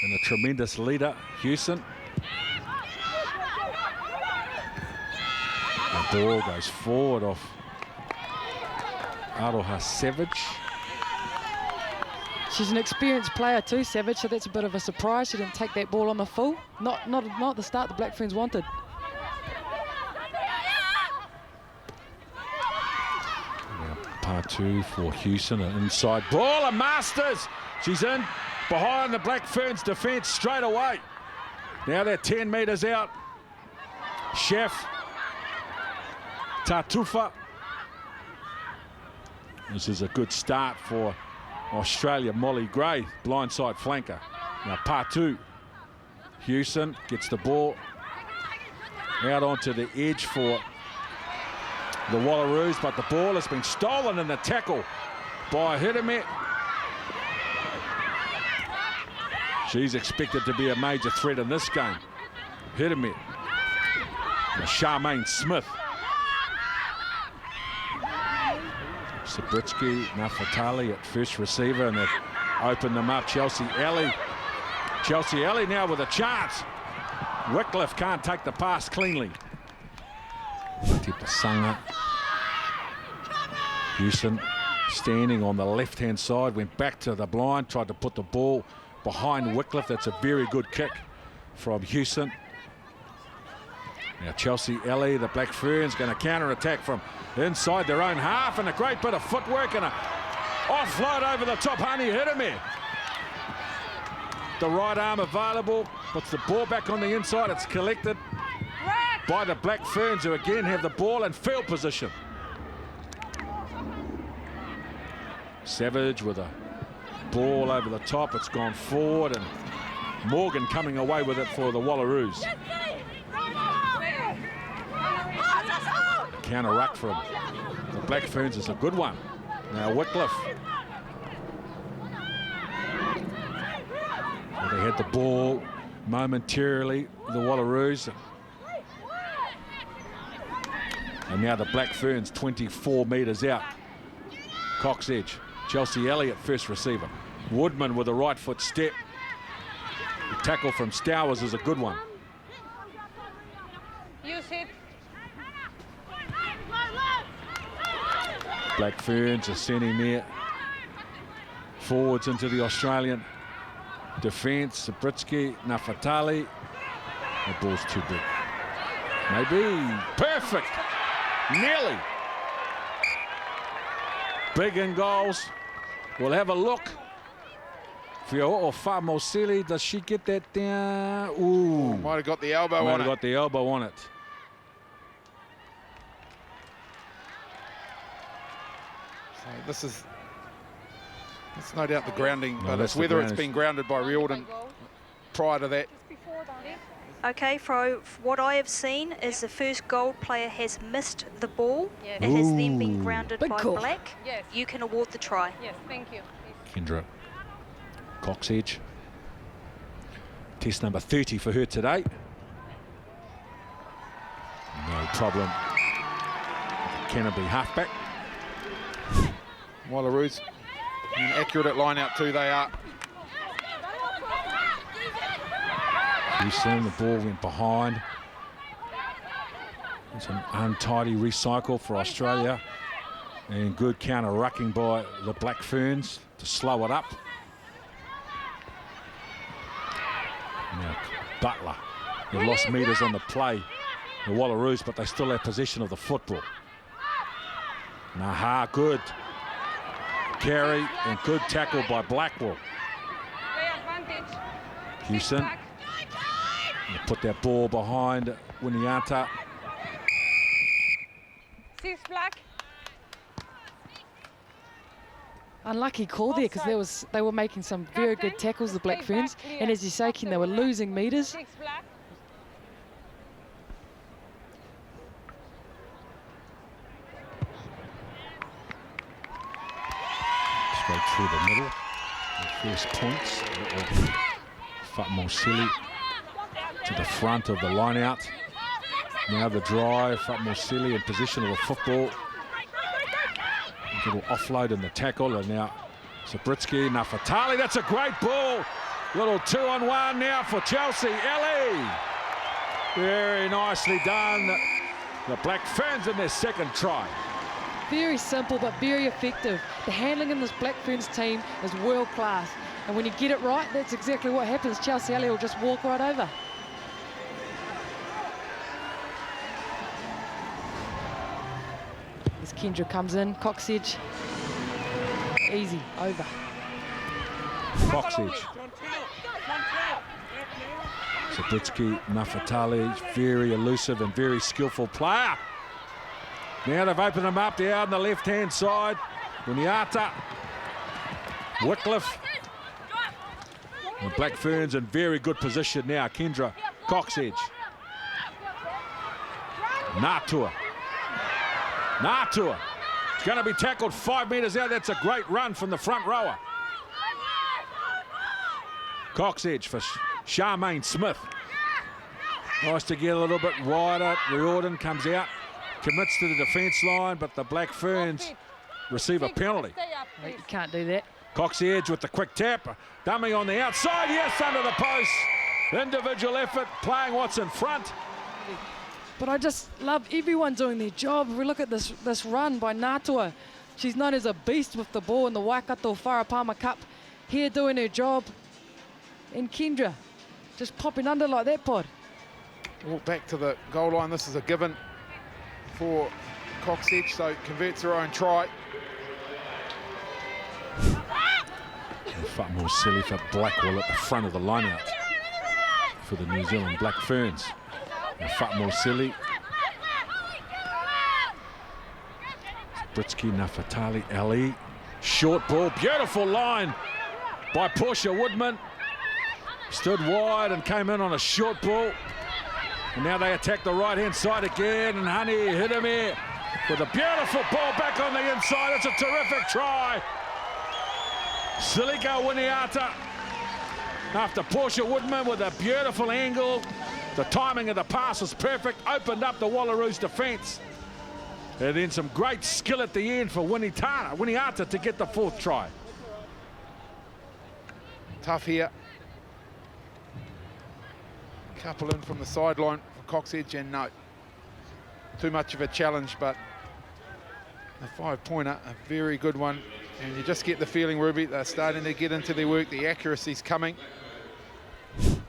And a tremendous leader, Houston. The ball goes forward off Aroha Savage. She's an experienced player too, Savage, so that's a bit of a surprise. She didn't take that ball on the full. Not the start the Black Ferns wanted. Part 2 for Houston, an inside ball, and Masters. She's in behind the Black Ferns defence straight away. Now they're 10 metres out. Chef Tartufa. This is a good start for Australia. Molly Gray, blindside flanker. Now part 2. Houston gets the ball out onto the edge for the Wallaroos, but the ball has been stolen in the tackle by Hiramit. She's expected to be a major threat in this game. Hiramit. Charmaine Smith. Sabritsky, Nafatali at first receiver, and they've opened them up. Chelsea Alley. Chelsea Alley now with a chance. Wycliffe can't take the pass cleanly. Tipasanga. Houston standing on the left-hand side, went back to the blind, tried to put the ball behind Wycliffe. That's a very good kick from Houston. Now Chelsea Alley, the Black Ferns, going to counter-attack from inside their own half, and a great bit of footwork and a offload over the top. Honey Hiramir. The right arm available, puts the ball back on the inside. It's collected by the Black Ferns, who again have the ball in field position. Savage with a ball over the top. It's gone forward, and Morgan coming away with it for the Wallaroos. Counter ruck from the Black Ferns is a good one. Now Wycliffe. Well, they had the ball momentarily, the Wallaroos. And now the Black Ferns 24 metres out. Cox edge. Chelsea Elliott first receiver. Woodman with a right foot step. The tackle from Stowers is a good one. Black Ferns are sending their forwards into the Australian defence. Sabritsky, Nafatali. The ball's too big. Maybe. Perfect. Nearly. Big in goals. We'll have a look. Fio Famosili, does she get that down? Ooh. Might have got the elbow on it. Might have got the elbow on it. So this is, it's no doubt the grounding, but it's whether it's been grounded by Riordan prior to that. Okay, Fro, what I have seen is the first gold player has missed the ball. Yes. It has then been grounded by Black. Yes. You can award the try. Yes, thank you. Kendra Cox edge. Test number 30 for her today. No problem. Canterbury halfback. Wallaroos, accurate at line out too, they are. Houston, the ball went behind. It's an untidy recycle for Australia. And good counter-rucking by the Black Ferns to slow it up. Now Butler. They've lost metres on the play, the Wallaroos, but they still have possession of the football. Naha, good carry and good tackle by Blackwell. Houston. Put that ball behind Winiata. 6 Black. Unlucky call there, because they were making some very good tackles, the Black Ferns, and as you say, Ken, they were losing metres. Straight through the middle. The first points of Fatmosili to the front of the line out. Now the drive, Fatmosili in position of the football. A little offload in the tackle, and now Sabritsky, Nafatali, that's a great ball Little 2-on-1 now for Chelsea. Ellie. Very nicely done. The Black Ferns in their second try. Very simple but very effective. The handling in this Black Ferns team is world class. And when you get it right, that's exactly what happens. Chelsea Ellie will just walk right over. As Kendra comes in, Coxedge. Easy, over. Coxedge. Zabitsky, Nafatali, very elusive and very skillful player. Now they've opened them up there on the left-hand side. Winiata, Wycliffe. The Black Ferns in very good position now. Kendra, Coxedge. Natua. It's going to be tackled 5 metres out. That's a great run from the front rower. Coxedge for Charmaine Smith. Nice to get a little bit wider. Riordan comes out, commits to the defence line, but the Black Ferns receive a penalty. You can't do that. Coxedge with the quick tap. Dummy on the outside. Yes, under the post. Individual effort, playing what's in front. But I just love everyone doing their job. If we look at this run by Natua, she's known as a beast with the ball in the Waikato Wharapama Cup. Here doing her job. And Kendra just popping under like that, Pod. Walk back to the goal line. This is a given for Coxedge, so converts her own try. More silly for Blackwell at the front of the line-out for the New Zealand Black Ferns. More silly. Britsky, Nafatali, Ali. Short ball, beautiful line by Portia Woodman. Stood wide and came in on a short ball. And now they attack the right-hand side again, and Honey hit him here with a beautiful ball back on the inside. It's a terrific try. Selica Winiata after Portia Woodman with a beautiful angle. The timing of the pass was perfect, opened up the Wallaroos defence. And then some great skill at the end for Winiata to get the fourth try. Tough here. Couple in from the sideline for Coxedge, and no. Too much of a challenge, but a 5-pointer, a very good one. And you just get the feeling, Ruby, they're starting to get into their work. The accuracy's coming. The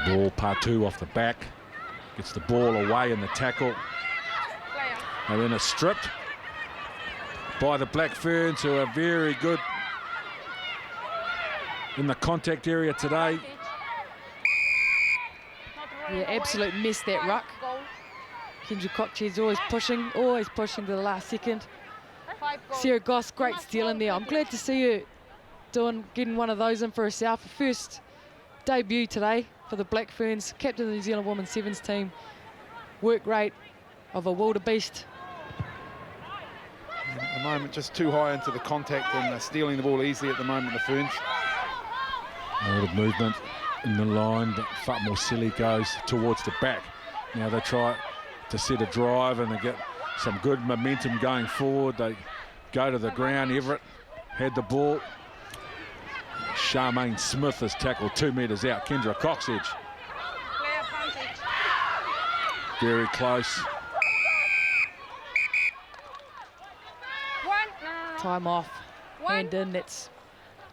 ball, Patu off the back. Gets the ball away in the tackle. And then a stripped by the Black Ferns, who are very good in the contact area today. Yeah, absolute mess that ruck. Kendra Coxedge always pushing to the last second. Sarah Goss, great steal in there. I'm glad to see her getting one of those in for herself. Her first debut today for the Black Ferns, captain of the New Zealand Women's Sevens team. Work rate of a wildebeest. At the moment, just too high into the contact and stealing the ball easily at the moment, the Ferns. A lot of movement in the line, but Fatmore Silly goes towards the back. Now they try to set a drive and they get some good momentum going forward. They go to the ground. Everett had the ball. Charmaine Smith has tackled 2 metres out. Kendra Coxedge. Very close. Time off. Hand in. That's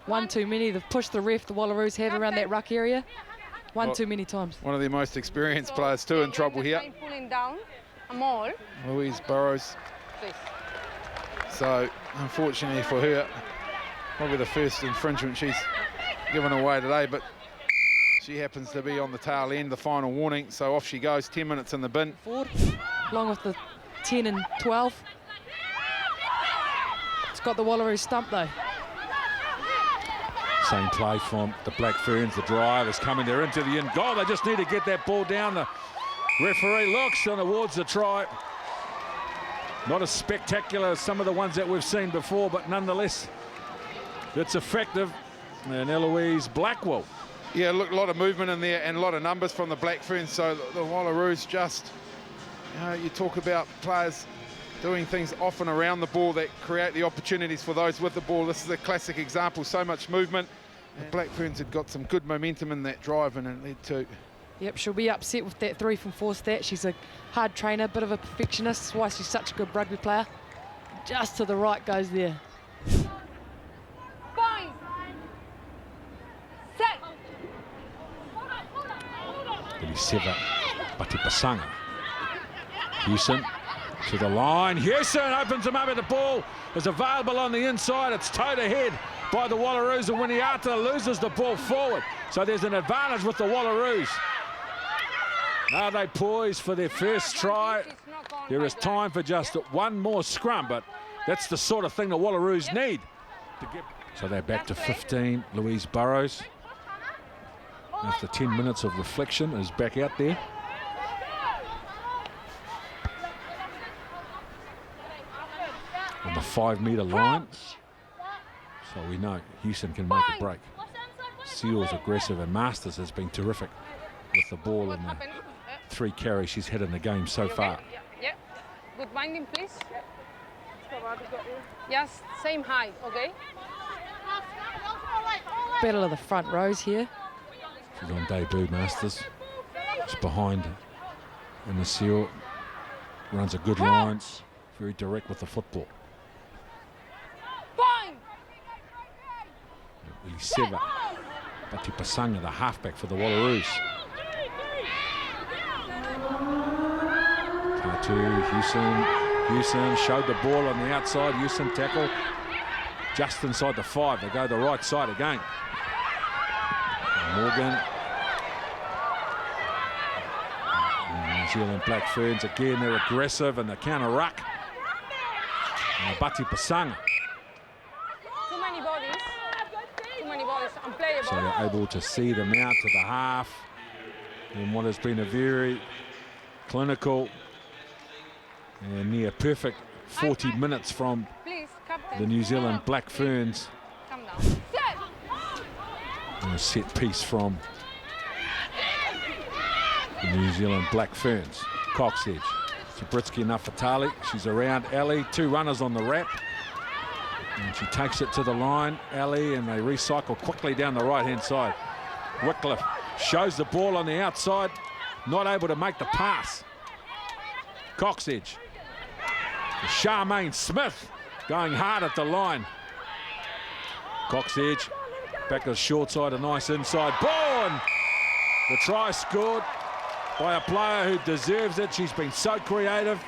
one too many. They've pushed the ref, the Wallaroos have around that ruck area. One too many times. One of their most experienced players too in trouble here. Louise Burrows. So, unfortunately for her, probably the first infringement she's given away today, but she happens to be on the tail end, the final warning, so off she goes, 10 minutes in the bin. Forward, along with the 10 and 12. It's got the Wallaroos stumped though. Same play from the Black Ferns. The drive is coming. They're into the end goal. They just need to get that ball down. The referee looks and awards the try. Not as spectacular as some of the ones that we've seen before, but nonetheless, it's effective. And Eloise Blackwell. Yeah, look, a lot of movement in there and a lot of numbers from the Black Ferns. So the Wallaroos just, you talk about players doing things often around the ball that create the opportunities for those with the ball. This is a classic example, so much movement. And Black Ferns had got some good momentum in that drive, and it led to... Yep, she'll be upset with that 3 from 4 stat. She's a hard trainer, bit of a perfectionist. That's why she's such a good rugby player. Just to the right goes there. Selica, Batipasanga. Houston to the line. Houston opens him up at the ball. Is available on the inside. It's towed ahead by the Wallaroos, and Winiata loses the ball forward. So there's an advantage with the Wallaroos. Now they poised for their first try. There is time for just one more scrum, but that's the sort of thing the Wallaroos need. So they're back to 15. Louise Burrows, after 10 minutes of reflection, is back out there. On the 5-metre line. So we know Houston can make a break. Seals aggressive, and Masters has been terrific with the ball in the 3 carries she's had in the game so far. Yeah. Good binding, please. Yes, same height, okay? Battle of the front rows here. She's on debut, Masters. It's behind in the seal. Runs a good line. Very direct with the football. Selica, Batipasanga, the halfback for the Wallaroos. Tatu, Houston showed the ball on the outside. Houston tackle just inside the 5. They go the right side again. Morgan. New Zealand Black Ferns again, they're aggressive in the counter ruck. Batipasanga. Too many bodies. Unplayable. So they're able to see them out to the half in what has been a very clinical and near perfect 40 minutes from the New Zealand Black Ferns. Come down. And a set piece from the New Zealand Black Ferns. Cox edge. Sabritsky and Nafatali. She's around Ali. 2 runners on the wrap. And she takes it to the line, Ali, and they recycle quickly down the right-hand side. Wycliffe shows the ball on the outside, not able to make the pass. Cox edge. Charmaine Smith going hard at the line. Cox edge, back to the short side, a nice inside ball, and the try scored by a player who deserves it. She's been so creative.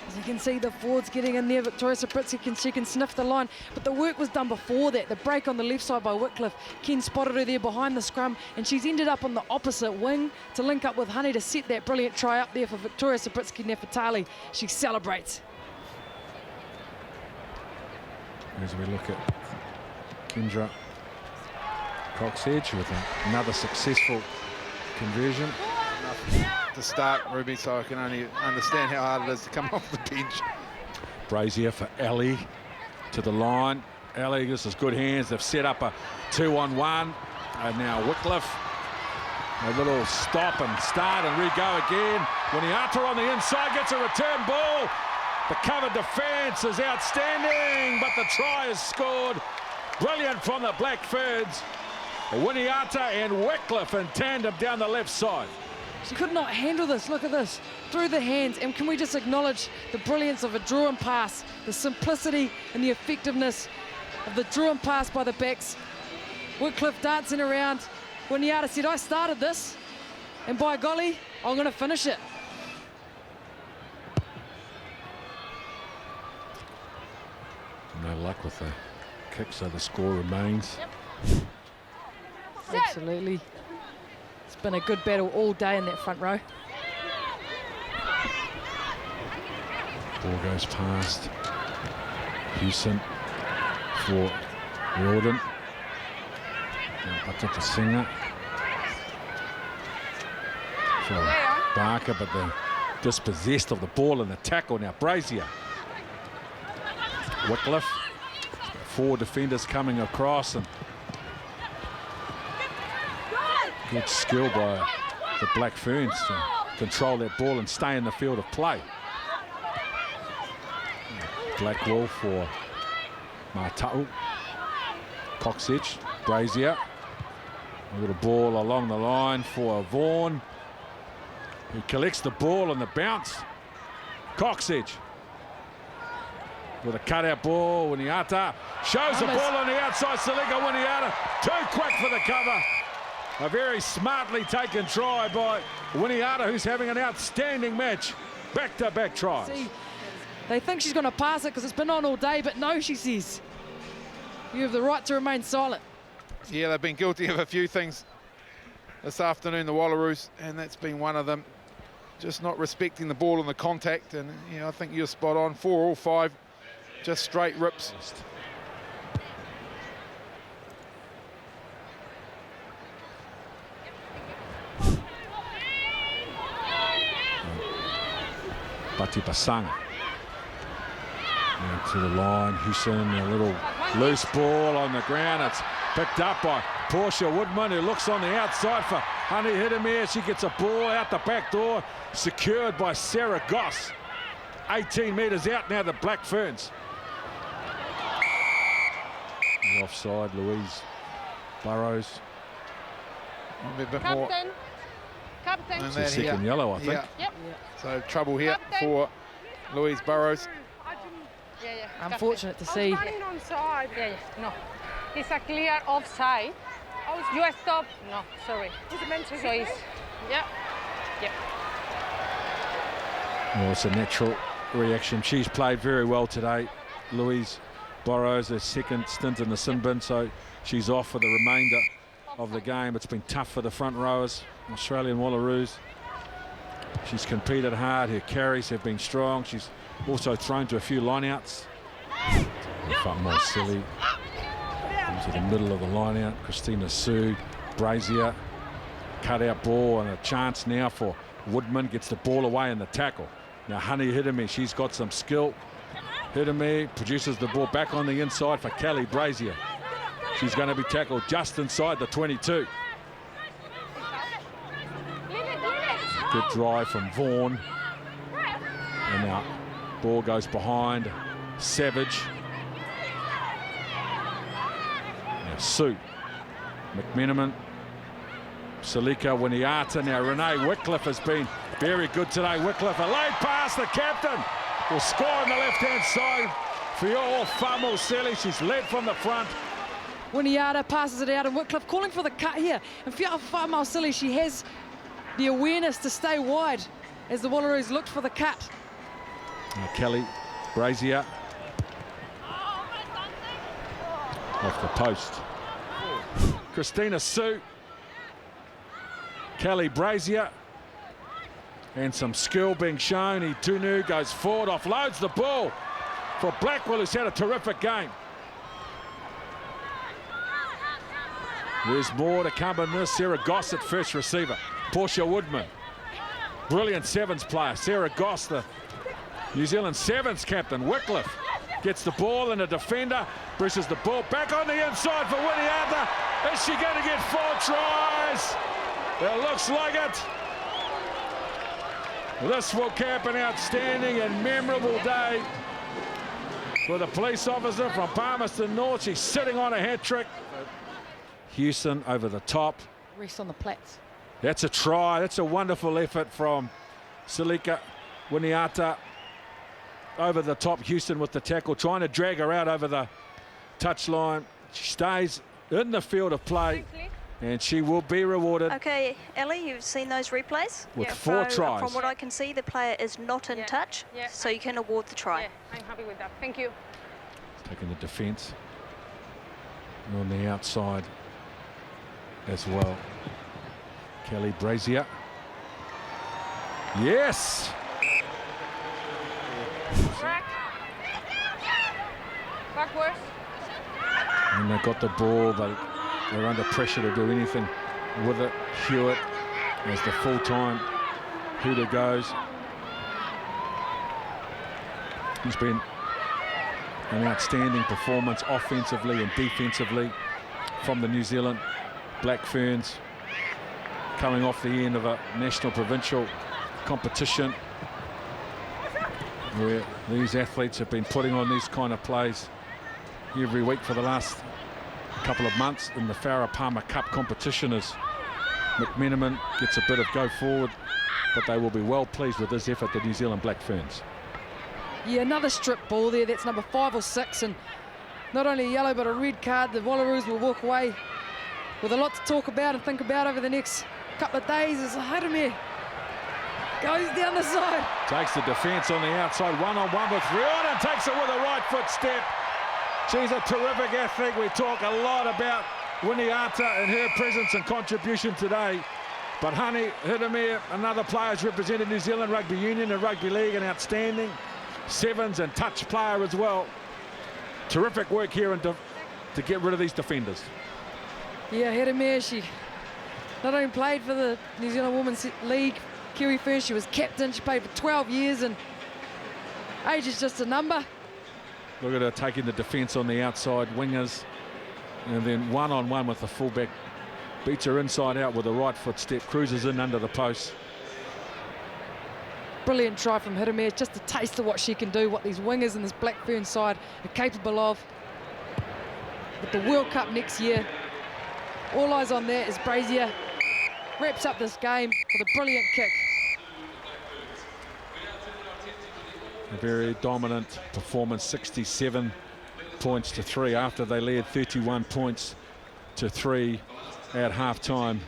As you can see, the forwards getting in there. Victoria Sabritsky, she can sniff the line, but the work was done before that. The break on the left side by Wycliffe. Ken spotted her there behind the scrum, and she's ended up on the opposite wing to link up with Honey to set that brilliant try up there for Victoria Sabritsky Nafatali. She celebrates. As we look at Kendra Cox-Edge with another successful conversion. To start, Ruby, so I can only understand how hard it is to come off the bench. Brazier for Ali to the line. Ali, this is good hands. They've set up a 2-on-1. And now Wycliffe, a little stop and start and re-go again. Winiata on the inside gets a return ball. The covered defence is outstanding, but the try is scored. Brilliant from the Black Ferns. Winiata and Wycliffe in tandem down the left side. She could not handle this. Look at this. Through the hands. And can we just acknowledge the brilliance of a draw and pass, the simplicity and the effectiveness of the draw and pass by the backs. Wycliffe dancing around. Winiata said, I started this, and by golly, I'm going to finish it. No luck with the kick, so the score remains. Absolutely. It's been a good battle all day in that front row. Ball goes past Houston for Rawdon. Up to Singer for Barker, but they're dispossessed of the ball in the tackle. Now Brazier. Wycliffe. 4 defenders coming across, and good skill by the Black Ferns to control that ball and stay in the field of play. Blackwell for Marta'u. Cox edge, Brazier. A little ball along the line for Vaughan. He collects the ball on the bounce. Cox edge. With a cutout ball, Winiata shows the ball on the outside. Selica, Winiata, too quick for the cover. A very smartly taken try by Winiata, who's having an outstanding match. Back-to-back tries. See, they think she's going to pass it because it's been on all day, but no, she says. You have the right to remain silent. Yeah, they've been guilty of a few things this afternoon, the Wallaroos, and that's been one of them. Just not respecting the ball and the contact, and I think you're spot on. 4 or 5, just straight rips. Bati Basanga. To the line, Houston, a little loose ball on the ground. It's picked up by Portia Woodman, who looks on the outside for Honey Hidemere. She gets a ball out the back door, secured by Sarah Goss. 18 metres out now, the Black Ferns. The offside, Louise Burrows. A bit more. Captain. And It's a that second here. yellow, I think. Yep. So trouble here Captain. for Louise Burrows. Yeah. Unfortunate to Captain. see. I was running on side. Yeah. No. It's a clear offside. You stop. No, sorry. Is it meant to so it's, yeah. Well, it's a natural reaction. She's played very well today. Louise Burrows, her second stint in the sin bin, so she's off for the remainder of the game. It's been tough for the front rowers, Australian Wallaroos. She's competed hard. Her carries have been strong. She's also thrown to a few lineouts. Far more silly. Into the middle of the lineout. Christina Sue, Brazier, cut out ball, and a chance now for Woodman. Gets the ball away in the tackle. Now Honey Hidemere, she's got some skill. Hidemere produces the ball back on the inside for Kelly Brazier. She's going to be tackled just inside the 22. Good drive from Vaughan. And now ball goes behind Savage. Now Sue, McMenamin, Selica, Winiata. Now Renee Wycliffe has been very good today. Wycliffe, a late pass, the captain will score on the left-hand side for your Famo Seli. She's led from the front. Winiata passes it out, and Wycliffe calling for the cut here. And Fiona Fa'amausili, she has the awareness to stay wide as the Wallaroos looked for the cut. Now Kelly Brazier off the post. Christina Sue, Kelly Brazier, and some skill being shown. Itunu goes forward, offloads the ball for Blackwell, who's had a terrific game. There's more to come in this. Sarah Goss at first receiver. Portia Woodman, brilliant sevens player. Sarah Goss, the New Zealand sevens captain. Wycliffe gets the ball, and a defender pushes the ball back on the inside for Winiata. Is she going to get 4 tries? It looks like it. This will cap an outstanding and memorable day for the police officer from Palmerston North. She's sitting on a hat trick. Houston over the top. Rest on the plats. That's a try. That's a wonderful effort from Selica. Winiata over the top. Houston with the tackle, trying to drag her out over the touchline. She stays in the field of play, and she will be rewarded. Okay, Ellie, you've seen those replays? With 4 tries. From what I can see, the player is not in touch, so you can award the try. Yeah, I'm happy with that. Thank you. Taking the defence on the outside as well. Kelly Brazier. Yes! Backwards. And they got the ball, but they're under pressure to do anything with it. Hewitt as the full-time hooter goes. He's been an outstanding performance offensively and defensively from the New Zealand Black Ferns, coming off the end of a national provincial competition. where these athletes have been putting on these kind of plays every week for the last couple of months in the Farah Palmer Cup competition, as McMenamin gets a bit of go forward, but they will be well pleased with this effort, the New Zealand Black Ferns. Yeah, another strip ball there. That's number 5 or 6, and not only a yellow but a red card. The Wallaroos will walk away with a lot to talk about and think about over the next couple of days. As Haramir goes down the side. Takes the defence on the outside, one-on-one with Rion, and takes it with a right foot step. She's a terrific athlete. We talk a lot about Winiata and her presence and contribution today. But Hani Hidemir, another player who's represented New Zealand Rugby Union and Rugby League, an outstanding sevens and touch player as well. Terrific work here to get rid of these defenders. Yeah, Hidemir, she not only played for the New Zealand Women's League, Kiwi Ferns, she was captain. She played for 12 years, and age is just a number. Look at her taking the defence on the outside wingers, and then one-on-one with the fullback. Beats her inside out with a right foot step, cruises in under the post. Brilliant try from Hidemir, just a taste of what she can do, what these wingers in this Black Ferns side are capable of. With the World Cup next year, all eyes on that as Brazier wraps up this game with a brilliant kick. A very dominant performance, 67 points to 3 after they led 31 points to 3 at half-time.